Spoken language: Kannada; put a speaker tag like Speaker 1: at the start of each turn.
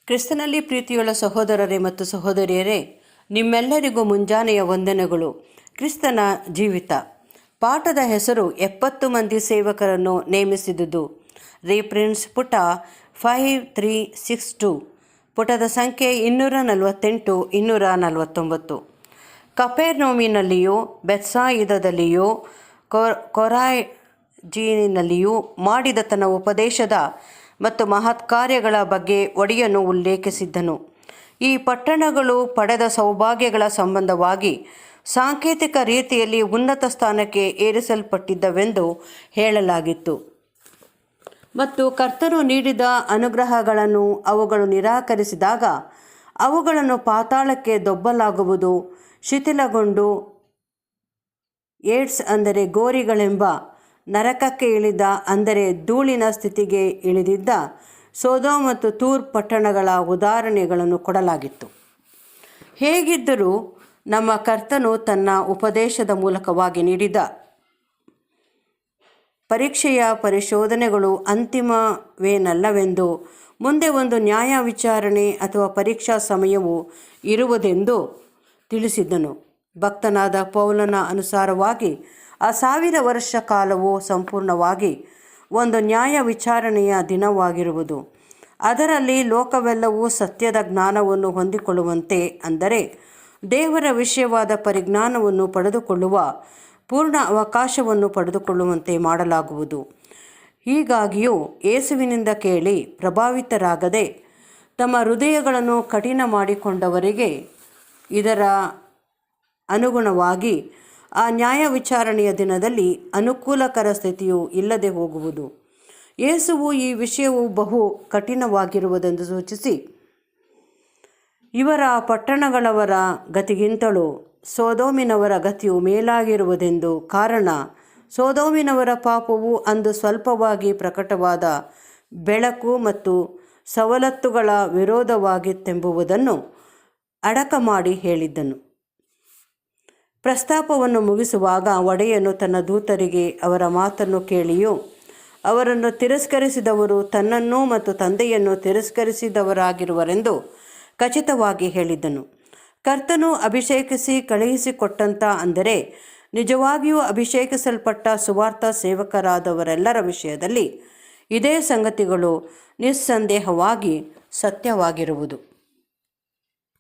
Speaker 1: ಕ್ರಿಸ್ತನಲ್ಲಿ ಪ್ರೀತಿಯುಳ್ಳ ಸಹೋದರರೇ ಮತ್ತು ಸಹೋದರಿಯರೇ, ನಿಮ್ಮೆಲ್ಲರಿಗೂ ಮುಂಜಾನೆಯ ವಂದನೆಗಳು. ಕ್ರಿಸ್ತನ ಜೀವಿತ ಪಾಠದ ಹೆಸರು 70 ಮಂದಿ ಸೇವಕರನ್ನು ನೇಮಿಸಿದುದು. ರೀಪ್ರಿನ್ಸ್ ಪುಟ 5362, ಪುಟದ ಸಂಖ್ಯೆ 248 249. ಕಪೆರ್ನೌಮಿನಲ್ಲಿಯೂ ಬೆತ್ಸಾಯಿದದಲ್ಲಿಯೂ ಕೊರಾಜಿನಲ್ಲಿಯೂ ಮಾಡಿದ ತನ್ನ ಉಪದೇಶದ ಮತ್ತು ಮಹತ್ಕಾರ್ಯಗಳ ಬಗ್ಗೆ ಒಡೆಯನು ಉಲ್ಲೇಖಿಸಿದ್ದನು. ಈ ಪಟ್ಟಣಗಳು ಪಡೆದ ಸೌಭಾಗ್ಯಗಳ ಸಂಬಂಧವಾಗಿ ಸಾಂಕೇತಿಕ ರೀತಿಯಲ್ಲಿ ಉನ್ನತ ಸ್ಥಾನಕ್ಕೆ ಏರಿಸಲ್ಪಟ್ಟಿದ್ದವೆಂದು ಹೇಳಲಾಗಿತ್ತು ಮತ್ತು ಕರ್ತನು ನೀಡಿದ ಅನುಗ್ರಹಗಳನ್ನು ಅವುಗಳು ನಿರಾಕರಿಸಿದಾಗ ಅವುಗಳನ್ನು ಪಾತಾಳಕ್ಕೆ ದೊಬ್ಬಲಾಗುವುದು. ಶಿಥಿಲಗೊಂಡು ಏಡ್ಸ್ ಅಂದರೆ ಗೋರಿಗಳೆಂಬ ನರಕಕ್ಕೆ ಇಳಿದ, ಅಂದರೆ ಧೂಳಿನ ಸ್ಥಿತಿಗೆ ಇಳಿದಿದ್ದ ಸೊದೋಮ್ ಮತ್ತು ತೂರ್ ಪಟ್ಟಣಗಳ ಉದಾಹರಣೆಗಳನ್ನು ಕೊಡಲಾಗಿತ್ತು. ಹೇಗಿದ್ದರೂ ನಮ್ಮ ಕರ್ತನು ತನ್ನ ಉಪದೇಶದ ಮೂಲಕವಾಗಿ ನೀಡಿದ ಪರೀಕ್ಷೆಯ ಪರಿಶೋಧನೆಗಳು ಅಂತಿಮವೇನಲ್ಲವೆಂದು, ಮುಂದೆ ಒಂದು ನ್ಯಾಯ ವಿಚಾರಣೆ ಅಥವಾ ಪರೀಕ್ಷಾ ಸಮಯವು ಇರುವುದೆಂದು ತಿಳಿಸಿದ್ದನು. ಭಕ್ತನಾದ ಪೌಲನ ಅನುಸಾರವಾಗಿ ಆ 1000 ವರ್ಷ ಕಾಲವು ಸಂಪೂರ್ಣವಾಗಿ ಒಂದು ನ್ಯಾಯ ವಿಚಾರಣೆಯ ದಿನವಾಗಿರುವುದು. ಅದರಲ್ಲಿ ಲೋಕವೆಲ್ಲವೂ ಸತ್ಯದ ಜ್ಞಾನವನ್ನು ಹೊಂದಿಕೊಳ್ಳುವಂತೆ, ಅಂದರೆ ದೇವರ ವಿಷಯವಾದ ಪರಿಜ್ಞಾನವನ್ನು ಪಡೆದುಕೊಳ್ಳುವ ಪೂರ್ಣ ಅವಕಾಶವನ್ನು ಪಡೆದುಕೊಳ್ಳುವಂತೆ ಮಾಡಲಾಗುವುದು. ಹೀಗಾಗಿಯೂ ಯೇಸುವಿನಿಂದ ಕೇಳಿ ಪ್ರಭಾವಿತರಾಗದೆ ತಮ್ಮ ಹೃದಯಗಳನ್ನು ಕಠಿಣ ಮಾಡಿಕೊಂಡವರಿಗೆ ಇದರ ಅನುಗುಣವಾಗಿ ಆ ನ್ಯಾಯ ವಿಚಾರಣೆಯ ದಿನದಲ್ಲಿ ಅನುಕೂಲಕರ ಸ್ಥಿತಿಯು ಇಲ್ಲದೆ ಹೋಗುವುದು. ಯೇಸುವು ಈ ವಿಷಯವು ಬಹು ಕಠಿಣವಾಗಿರುವುದೆಂದು ಸೂಚಿಸಿ, ಇವರ ಪಟ್ಟಣಗಳವರ ಗತಿಗಿಂತಲೂ ಸೊದೋಮಿನವರ ಗತಿಯು ಮೇಲಾಗಿರುವುದೆಂದು, ಕಾರಣ ಸೊದೋಮಿನವರ ಪಾಪವು ಅಂದು ಸ್ವಲ್ಪವಾಗಿ ಪ್ರಕಟವಾದ ಬೆಳಕು ಮತ್ತು ಸವಲತ್ತುಗಳ ವಿರೋಧವಾಗಿತ್ತೆಂಬುದನ್ನು ಅಡಕ ಮಾಡಿ ಹೇಳಿದ್ದನು. ಪ್ರಸ್ತಾಪವನ್ನು ಮುಗಿಸುವಾಗ ಒಡೆಯನು ತನ್ನ ದೂತರಿಗೆ ಅವರ ಮಾತನ್ನು ಕೇಳಿಯೂ ಅವರನ್ನು ತಿರಸ್ಕರಿಸಿದವರು ತನ್ನನ್ನು ಮತ್ತು ತಂದೆಯನ್ನು ತಿರಸ್ಕರಿಸಿದವರಾಗಿರುವರೆಂದು ಖಚಿತವಾಗಿ ಹೇಳಿದ್ದನು. ಕರ್ತನು ಅಭಿಷೇಕಿಸಿ ಕಳುಹಿಸಿಕೊಟ್ಟಂಥ, ಅಂದರೆ ನಿಜವಾಗಿಯೂ ಅಭಿಷೇಕಿಸಲ್ಪಟ್ಟ ಸುವಾರ್ಥ ಸೇವಕರಾದವರೆಲ್ಲರ ವಿಷಯದಲ್ಲಿ ಇದೇ ಸಂಗತಿಗಳು ನಿಸ್ಸಂದೇಹವಾಗಿ ಸತ್ಯವಾಗಿರುವುದು.